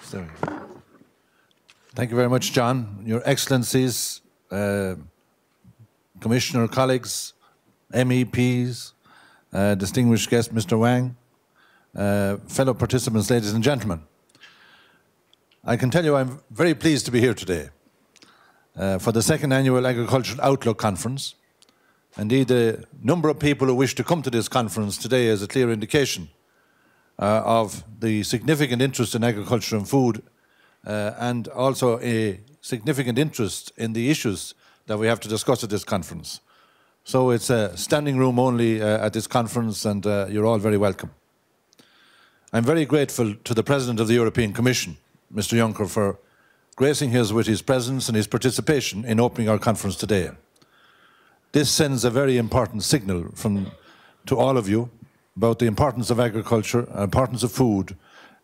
Thank you very much, John. Your Excellencies, Commissioner colleagues, MEPs, distinguished guest Mr. Wang, fellow participants, ladies and gentlemen. I can tell you I'm very pleased to be here today for the second annual Agricultural Outlook Conference. Indeed, the number of people who wish to come to this conference today is a clear indication of the significant interest in agriculture and food and also a significant interest in the issues that we have to discuss at this conference. So it's a standing room only at this conference, and you're all very welcome. I'm very grateful to the President of the European Commission, Mr. Juncker, for gracing us with his presence and his participation in opening our conference today. This sends a very important signal to all of you about the importance of agriculture and importance of food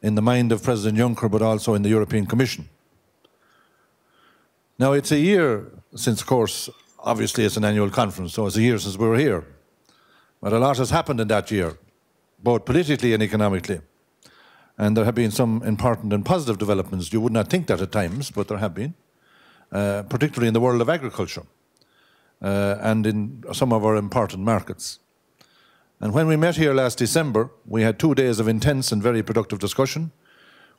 in the mind of President Juncker, but also in the European Commission. Now, it's a year since, of course, obviously it's an annual conference, so it's a year since we were here. But a lot has happened in that year, both politically and economically. And there have been some important and positive developments. You would not think that at times, but there have been, particularly in the world of agriculture. And in some of our important markets. And when we met here last December, we had 2 days of intense and very productive discussion.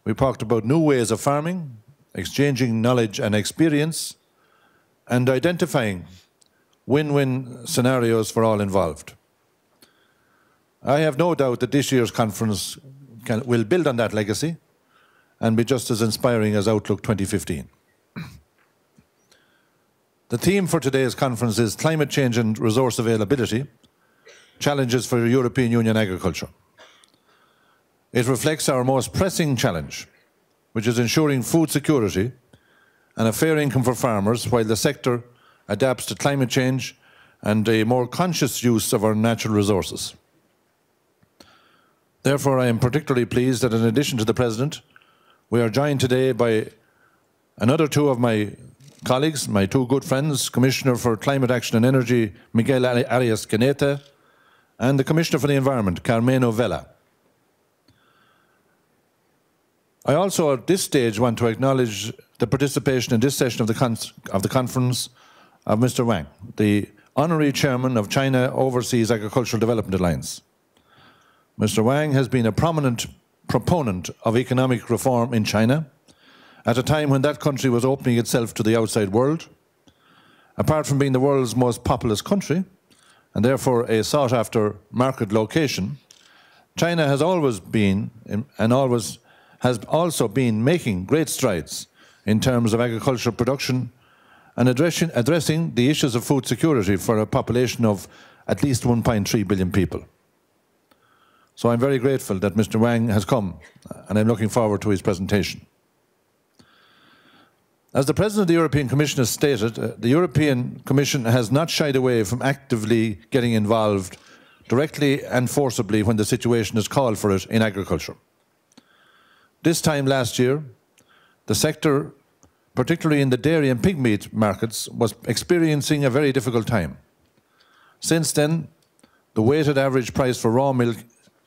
We talked about new ways of farming, exchanging knowledge and experience, and identifying win-win scenarios for all involved. I have no doubt that this year's conference will build on that legacy and be just as inspiring as Outlook 2015. The theme for today's conference is Climate Change and Resource Availability, Challenges for European Union Agriculture. It reflects our most pressing challenge, which is ensuring food security and a fair income for farmers while the sector adapts to climate change and a more conscious use of our natural resources. Therefore, I am particularly pleased that in addition to the President, we are joined today by another two of my colleagues, my two good friends, Commissioner for Climate Action and Energy, Miguel Arias-Cañete, and the Commissioner for the Environment, Carmelo Vela. I also, at this stage, want to acknowledge the participation in this session of the conference of Mr. Wang, the Honorary Chairman of China Overseas Agricultural Development Alliance. Mr. Wang has been a prominent proponent of economic reform in China at a time when that country was opening itself to the outside world. Apart from being the world's most populous country, and therefore a sought-after market location, China has always been, and always has also been, making great strides in terms of agricultural production and addressing the issues of food security for a population of at least 1.3 billion people. So I'm very grateful that Mr. Wang has come, and I'm looking forward to his presentation. As the President of the European Commission has stated, the European Commission has not shied away from actively getting involved directly and forcibly when the situation has called for it in agriculture. This time last year, the sector, particularly in the dairy and pig meat markets, was experiencing a very difficult time. Since then, the weighted average price for raw milk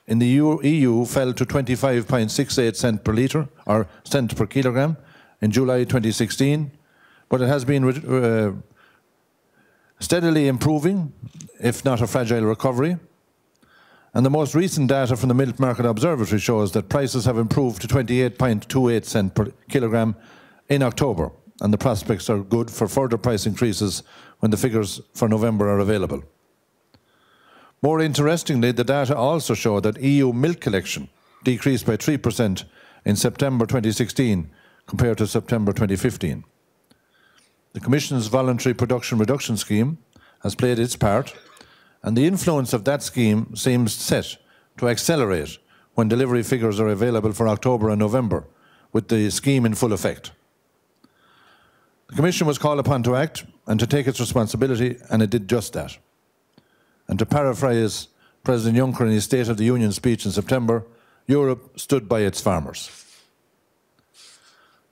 in the EU fell to 25.68 cents per litre, or cent per kilogram, in July 2016, but it has been steadily improving, if not a fragile recovery. And the most recent data from the Milk Market Observatory shows that prices have improved to 28.28 cents per kilogram in October, and the prospects are good for further price increases when the figures for November are available. More interestingly, the data also show that EU milk collection decreased by 3% in September 2016 compared to September 2015. The Commission's voluntary production reduction scheme has played its part, and the influence of that scheme seems set to accelerate when delivery figures are available for October and November, with the scheme in full effect. The Commission was called upon to act and to take its responsibility, and it did just that. And to paraphrase President Juncker in his State of the Union speech in September, Europe stood by its farmers.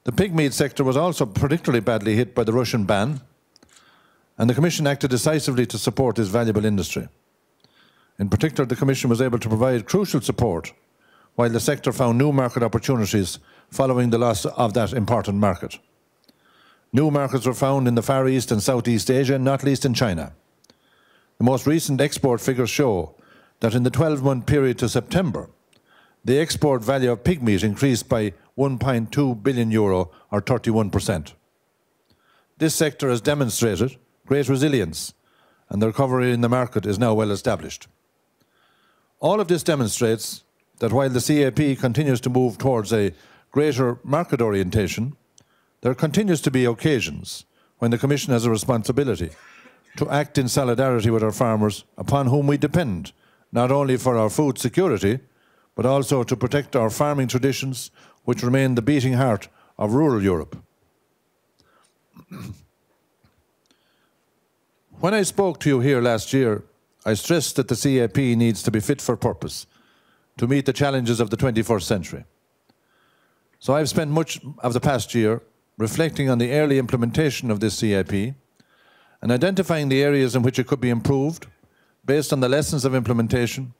The pig meat sector was also particularly badly hit by the Russian ban, and the Commission acted decisively to support this valuable industry. In particular, the Commission was able to provide crucial support while the sector found new market opportunities following the loss of that important market. New markets were found in the Far East and Southeast Asia, not least in China. The most recent export figures show that in the 12-month period to September, the export value of pig meat increased by €1.2 billion, or 31%. This sector has demonstrated great resilience, and the recovery in the market is now well established. All of this demonstrates that while the CAP continues to move towards a greater market orientation, there continues to be occasions when the Commission has a responsibility to act in solidarity with our farmers, upon whom we depend, not only for our food security, but also to protect our farming traditions, which remain the beating heart of rural Europe. When I spoke to you here last year, I stressed that the CAP needs to be fit for purpose to meet the challenges of the 21st century. So I've spent much of the past year reflecting on the early implementation of this CAP and identifying the areas in which it could be improved based on the lessons of implementation,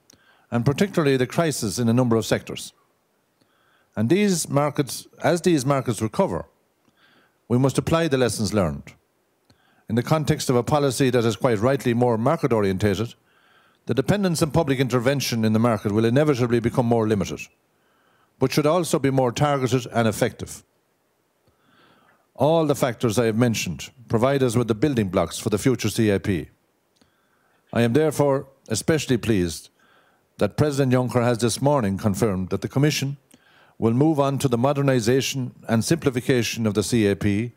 and particularly the crisis in a number of sectors. And as these markets recover, we must apply the lessons learned. In the context of a policy that is quite rightly more market-orientated, the dependence on public intervention in the market will inevitably become more limited, but should also be more targeted and effective. All the factors I have mentioned provide us with the building blocks for the future CAP. I am therefore especially pleased that President Juncker has this morning confirmed that the Commission will move on to the modernisation and simplification of the CAP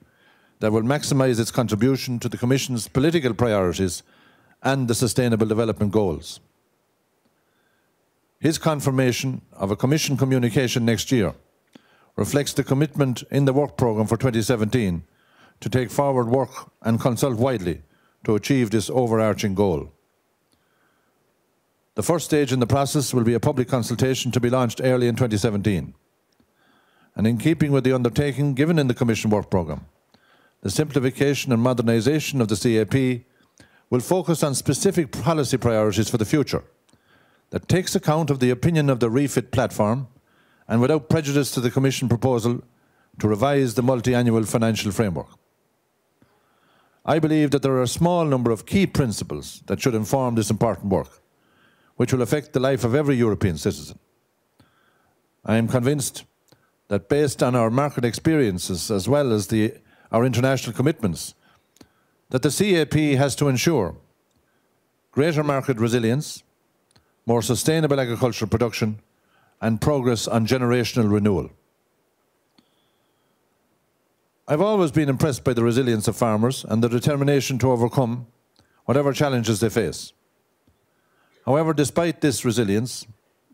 that will maximise its contribution to the Commission's political priorities and the Sustainable Development Goals. His confirmation of a Commission communication next year reflects the commitment in the work programme for 2017 to take forward work and consult widely to achieve this overarching goal. The first stage in the process will be a public consultation to be launched early in 2017. And in keeping with the undertaking given in the Commission work programme, the simplification and modernisation of the CAP will focus on specific policy priorities for the future that takes account of the opinion of the REFIT platform and without prejudice to the Commission proposal to revise the multi-annual financial framework. I believe that there are a small number of key principles that should inform this important work, which will affect the life of every European citizen. I am convinced that based on our market experiences as well as our international commitments, that the CAP has to ensure greater market resilience, more sustainable agricultural production, and progress on generational renewal. I've always been impressed by the resilience of farmers and the determination to overcome whatever challenges they face. However, despite this resilience,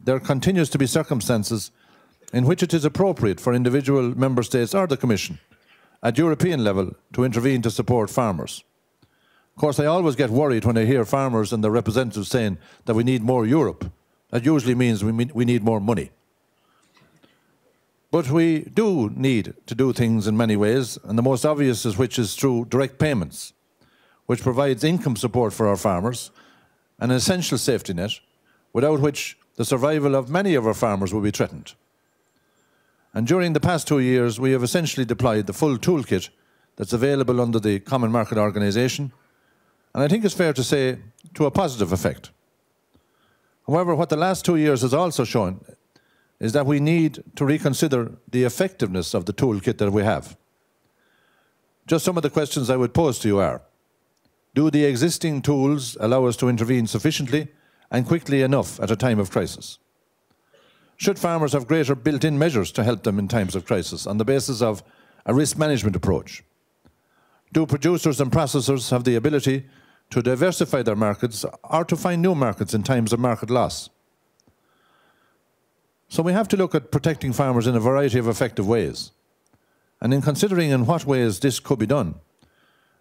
there continues to be circumstances in which it is appropriate for individual member states or the Commission at European level to intervene to support farmers. Of course, I always get worried when I hear farmers and their representatives saying that we need more Europe. That usually means we need more money. But we do need to do things in many ways, and the most obvious is which is through direct payments, which provides income support for our farmers, an essential safety net, without which the survival of many of our farmers will be threatened. And during the past 2 years, we have essentially deployed the full toolkit that's available under the Common Market Organisation, and I think it's fair to say, to a positive effect. However, what the last 2 years has also shown is that we need to reconsider the effectiveness of the toolkit that we have. Just some of the questions I would pose to you are, do the existing tools allow us to intervene sufficiently and quickly enough at a time of crisis? Should farmers have greater built-in measures to help them in times of crisis on the basis of a risk management approach? Do producers and processors have the ability to diversify their markets or to find new markets in times of market loss? So we have to look at protecting farmers in a variety of effective ways. And in considering in what ways this could be done,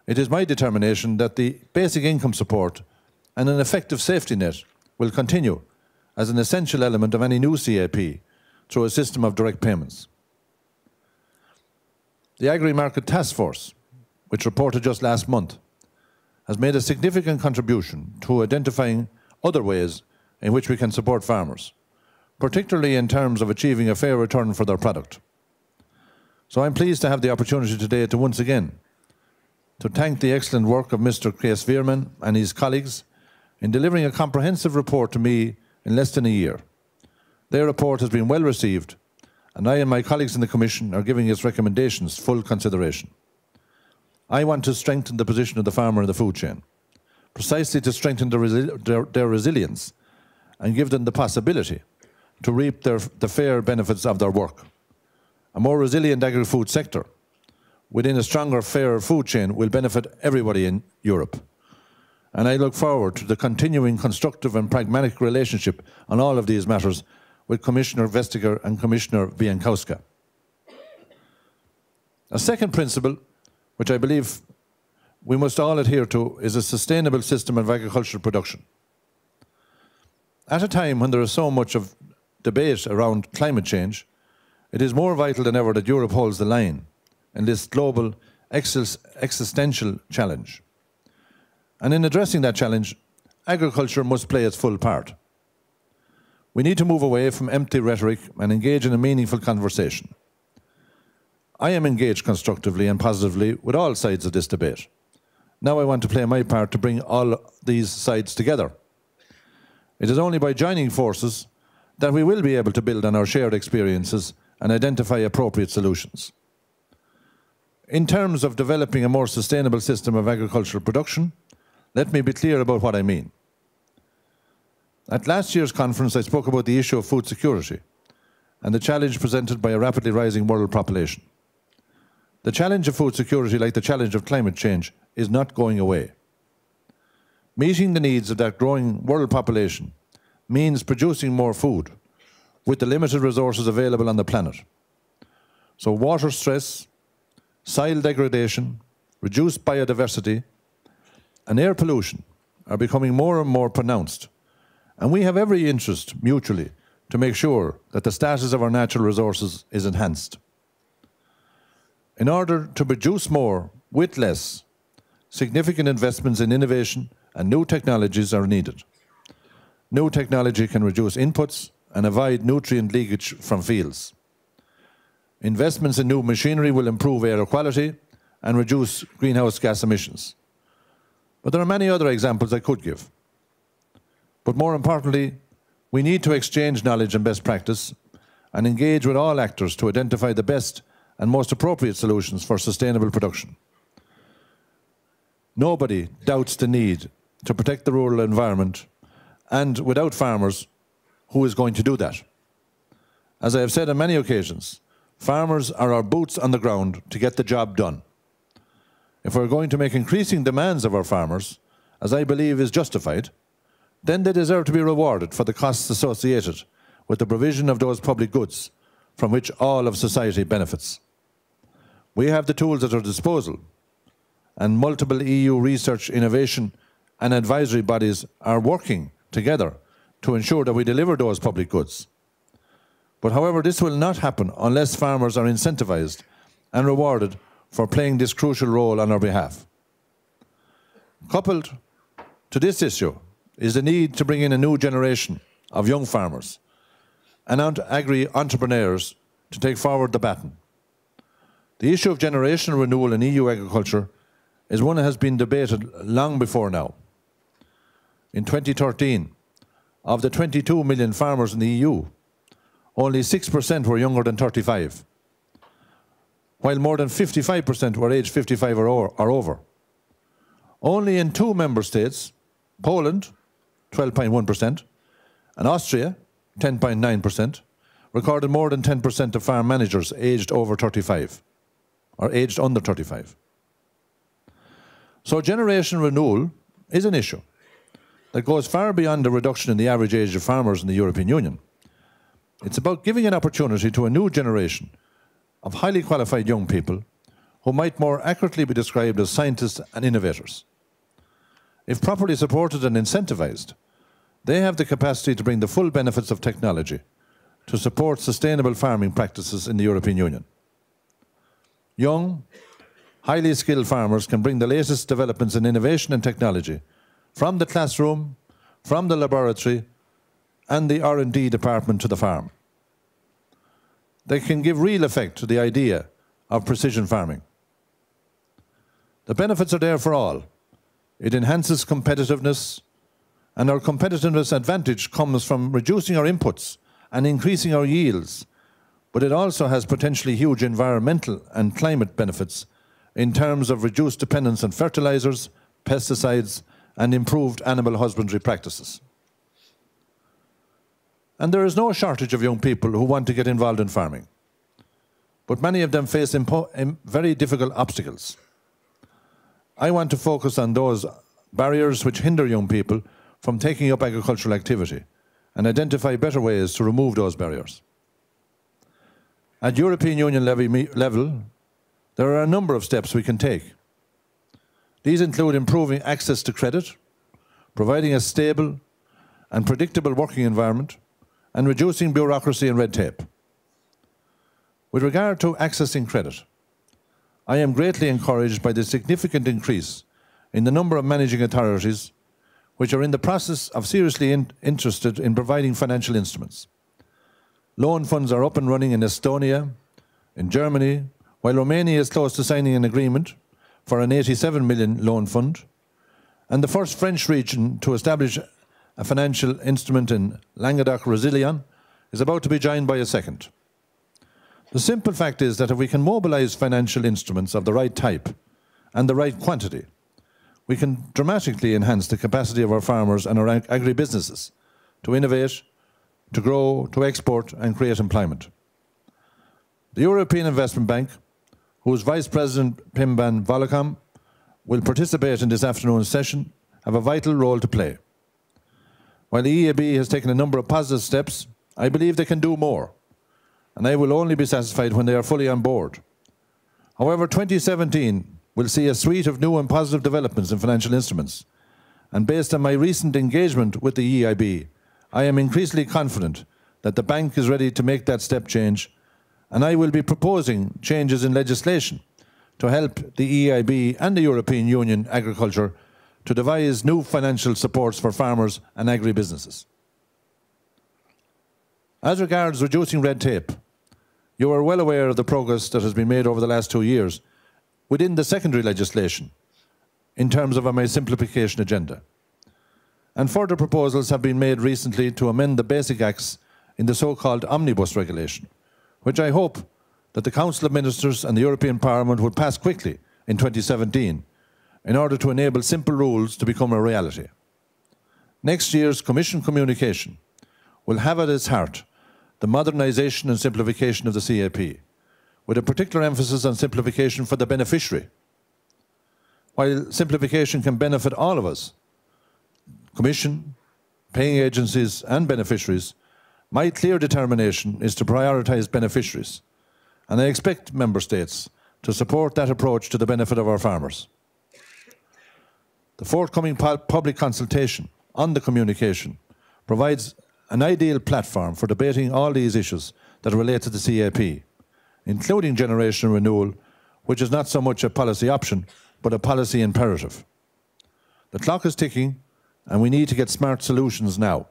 it is my determination that the basic income support and an effective safety net will continue as an essential element of any new CAP through a system of direct payments. The Agri-Market Task Force, which reported just last month, has made a significant contribution to identifying other ways in which we can support farmers, particularly in terms of achieving a fair return for their product. So I'm pleased to have the opportunity today to once again to thank the excellent work of Mr. Kees Veerman and his colleagues in delivering a comprehensive report to me in less than a year. Their report has been well received, and I and my colleagues in the Commission are giving its recommendations full consideration. I want to strengthen the position of the farmer in the food chain, precisely to strengthen their resilience and give them the possibility to reap the fair benefits of their work. A more resilient agri-food sector within a stronger, fairer food chain will benefit everybody in Europe. And I look forward to the continuing constructive and pragmatic relationship on all of these matters with Commissioner Vestager and Commissioner Bieńkowska. A second principle, which I believe we must all adhere to, is a sustainable system of agricultural production. At a time when there is so much of debate around climate change, it is more vital than ever that Europe holds the line in this global existential challenge. And in addressing that challenge, agriculture must play its full part. We need to move away from empty rhetoric and engage in a meaningful conversation. I am engaged constructively and positively with all sides of this debate. Now I want to play my part to bring all these sides together. It is only by joining forces that we will be able to build on our shared experiences and identify appropriate solutions. In terms of developing a more sustainable system of agricultural production, let me be clear about what I mean. At last year's conference, I spoke about the issue of food security and the challenge presented by a rapidly rising world population. The challenge of food security, like the challenge of climate change, is not going away. Meeting the needs of that growing world population means producing more food with the limited resources available on the planet. So water stress, soil degradation, reduced biodiversity, and air pollution are becoming more and more pronounced, and we have every interest mutually to make sure that the status of our natural resources is enhanced. In order to produce more with less, significant investments in innovation and new technologies are needed. New technology can reduce inputs and avoid nutrient leakage from fields. Investments in new machinery will improve air quality and reduce greenhouse gas emissions. But there are many other examples I could give. But more importantly, we need to exchange knowledge and best practice and engage with all actors to identify the best and most appropriate solutions for sustainable production. Nobody doubts the need to protect the rural environment, and without farmers, who is going to do that? As I have said on many occasions, farmers are our boots on the ground to get the job done. If we're going to make increasing demands of our farmers, as I believe is justified, then they deserve to be rewarded for the costs associated with the provision of those public goods from which all of society benefits. We have the tools at our disposal, and multiple EU research, innovation and advisory bodies are working together to ensure that we deliver those public goods. But however, this will not happen unless farmers are incentivised and rewarded for playing this crucial role on our behalf. Coupled to this issue is the need to bring in a new generation of young farmers and agri-entrepreneurs to take forward the baton. The issue of generational renewal in EU agriculture is one that has been debated long before now. In 2013, of the 22 million farmers in the EU, only 6% were younger than 35, while more than 55% were aged 55 or over. Only in 2 member states, Poland, 12.1%, and Austria, 10.9%, recorded more than 10% of farm managers aged over 35, or aged under 35. So generation renewal is an issue that goes far beyond the reduction in the average age of farmers in the European Union. It's about giving an opportunity to a new generation of highly qualified young people who might more accurately be described as scientists and innovators. If properly supported and incentivised, they have the capacity to bring the full benefits of technology to support sustainable farming practices in the European Union. Young, highly skilled farmers can bring the latest developments in innovation and technology from the classroom, from the laboratory, and the R&D department to the farm. They can give real effect to the idea of precision farming. The benefits are there for all. It enhances competitiveness, and our competitiveness advantage comes from reducing our inputs and increasing our yields, but it also has potentially huge environmental and climate benefits in terms of reduced dependence on fertilizers, pesticides, and improved animal husbandry practices. And there is no shortage of young people who want to get involved in farming, but many of them face very difficult obstacles. I want to focus on those barriers which hinder young people from taking up agricultural activity and identify better ways to remove those barriers. At European Union level, there are a number of steps we can take. These include improving access to credit, providing a stable and predictable working environment, and reducing bureaucracy and red tape. With regard to accessing credit, I am greatly encouraged by the significant increase in the number of managing authorities which are in the process of seriously interested in providing financial instruments. Loan funds are up and running in Estonia, in Germany, while Romania is close to signing an agreement for an 87 million loan fund, and the first French region to establish a financial instrument in Languedoc-Roussillon is about to be joined by a second. The simple fact is that if we can mobilize financial instruments of the right type and the right quantity, we can dramatically enhance the capacity of our farmers and our agribusinesses to innovate, to grow, to export and create employment. The European Investment Bank, whose Vice President Pim van Vollekom will participate in this afternoon's session, have a vital role to play. While the EIB has taken a number of positive steps, I believe they can do more, and I will only be satisfied when they are fully on board. However, 2017 will see a suite of new and positive developments in financial instruments, and based on my recent engagement with the EIB, I am increasingly confident that the bank is ready to make that step change, and I will be proposing changes in legislation to help the EIB and the European Union agriculture to devise new financial supports for farmers and agribusinesses. As regards reducing red tape, you are well aware of the progress that has been made over the last 2 years within the secondary legislation in terms of my simplification agenda. And further proposals have been made recently to amend the basic acts in the so-called omnibus regulation, which I hope that the Council of Ministers and the European Parliament will pass quickly in 2017 in order to enable simple rules to become a reality. Next year's Commission communication will have at its heart the modernisation and simplification of the CAP, with a particular emphasis on simplification for the beneficiary. While simplification can benefit all of us, Commission, paying agencies and beneficiaries, my clear determination is to prioritise beneficiaries, and I expect Member States to support that approach to the benefit of our farmers. The forthcoming public consultation on the communication provides an ideal platform for debating all these issues that relate to the CAP, including generational renewal, which is not so much a policy option, but a policy imperative. The clock is ticking, and we need to get smart solutions now.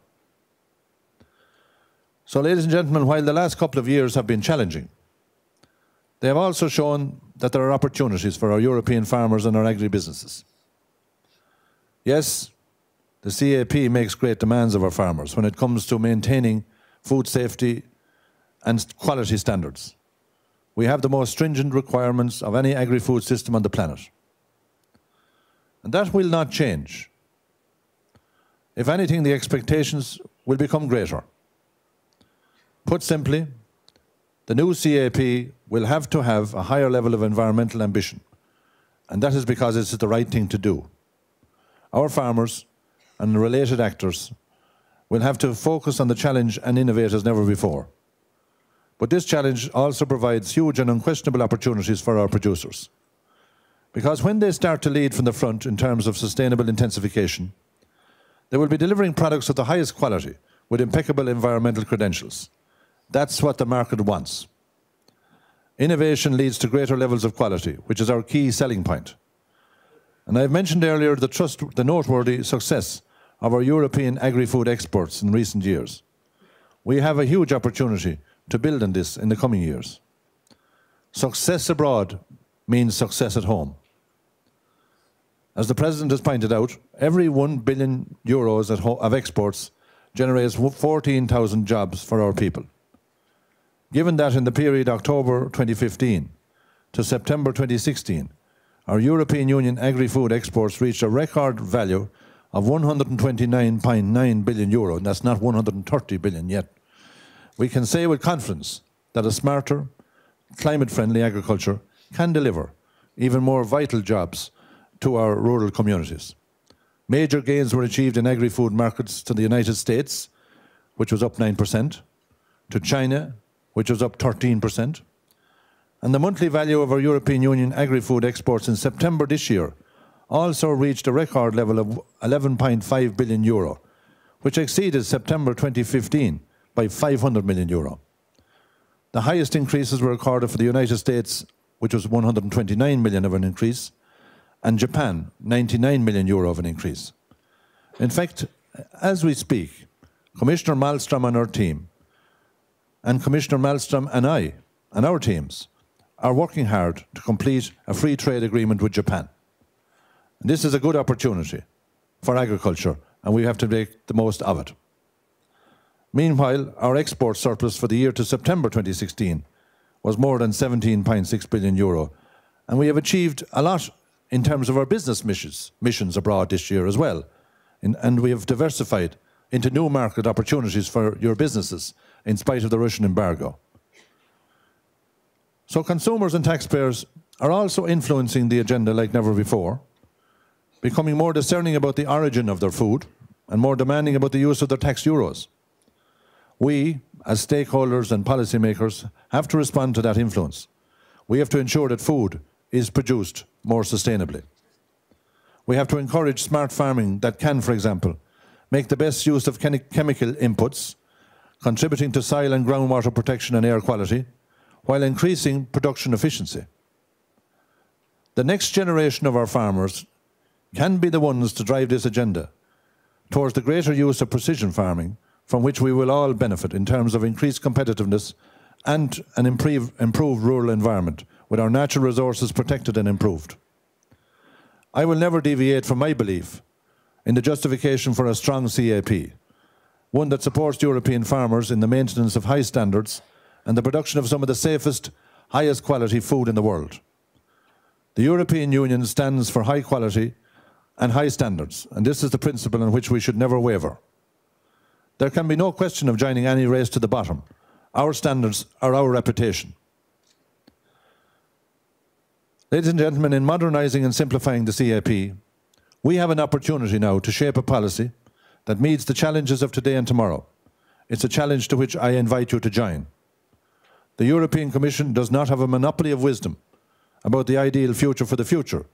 So, ladies and gentlemen, while the last couple of years have been challenging, they have also shown that there are opportunities for our European farmers and our agribusinesses. Yes, the CAP makes great demands of our farmers when it comes to maintaining food safety and quality standards. We have the most stringent requirements of any agri-food system on the planet. And that will not change. If anything, the expectations will become greater. Put simply, the new CAP will have to have a higher level of environmental ambition, and that is because it's the right thing to do. Our farmers and the related actors will have to focus on the challenge and innovate as never before. But this challenge also provides huge and unquestionable opportunities for our producers. Because when they start to lead from the front in terms of sustainable intensification, they will be delivering products of the highest quality with impeccable environmental credentials. That's what the market wants. Innovation leads to greater levels of quality, which is our key selling point. And I've mentioned earlier the noteworthy success of our European agri-food exports in recent years. We have a huge opportunity to build on this in the coming years. Success abroad means success at home. As the President has pointed out, every €1 billion of exports generates 14,000 jobs for our people. Given that in the period October 2015 to September 2016, our European Union agri-food exports reached a record value of €129.9 billion, and that's not 130 billion yet, we can say with confidence that a smarter, climate-friendly agriculture can deliver even more vital jobs to our rural communities. Major gains were achieved in agri-food markets to the United States, which was up 9%, to China, which was up 13%, and the monthly value of our European Union agri-food exports in September this year also reached a record level of €11.5 billion, which exceeded September 2015 by €500 million. The highest increases were recorded for the United States, which was €129 million of an increase, and Japan, €99 million of an increase. In fact, as we speak, Commissioner Malmström and our team, and Commissioner Malmström and I, and our teams, are working hard to complete a free trade agreement with Japan. And this is a good opportunity for agriculture, and we have to make the most of it. Meanwhile, our export surplus for the year to September 2016 was more than €17.6 billion, and we have achieved a lot in terms of our business missions abroad this year as well. And we have diversified into new market opportunities for your businesses in spite of the Russian embargo. So consumers and taxpayers are also influencing the agenda like never before, becoming more discerning about the origin of their food and more demanding about the use of their tax euros. We, as stakeholders and policymakers, have to respond to that influence. We have to ensure that food is produced more sustainably. We have to encourage smart farming that can, for example, make the best use of chemical inputs, contributing to soil and groundwater protection and air quality, while increasing production efficiency. The next generation of our farmers can be the ones to drive this agenda towards the greater use of precision farming, from which we will all benefit in terms of increased competitiveness and an improved rural environment, with our natural resources protected and improved. I will never deviate from my belief in the justification for a strong CAP, one that supports European farmers in the maintenance of high standards and the production of some of the safest, highest quality food in the world. The European Union stands for high quality and high standards, and this is the principle on which we should never waver. There can be no question of joining any race to the bottom. Our standards are our reputation. Ladies and gentlemen, in modernising and simplifying the CAP, we have an opportunity now to shape a policy that meets the challenges of today and tomorrow. It's a challenge to which I invite you to join. The European Commission does not have a monopoly of wisdom about the ideal future for the future.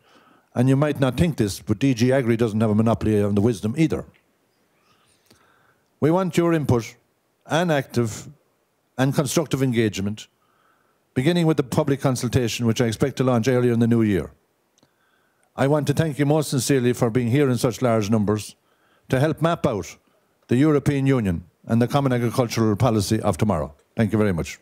And you might not think this, but DG Agri doesn't have a monopoly on the wisdom either. We want your input and active and constructive engagement, beginning with the public consultation, which I expect to launch earlier in the new year. I want to thank you most sincerely for being here in such large numbers to help map out the European Union and the common agricultural policy of tomorrow. Thank you very much.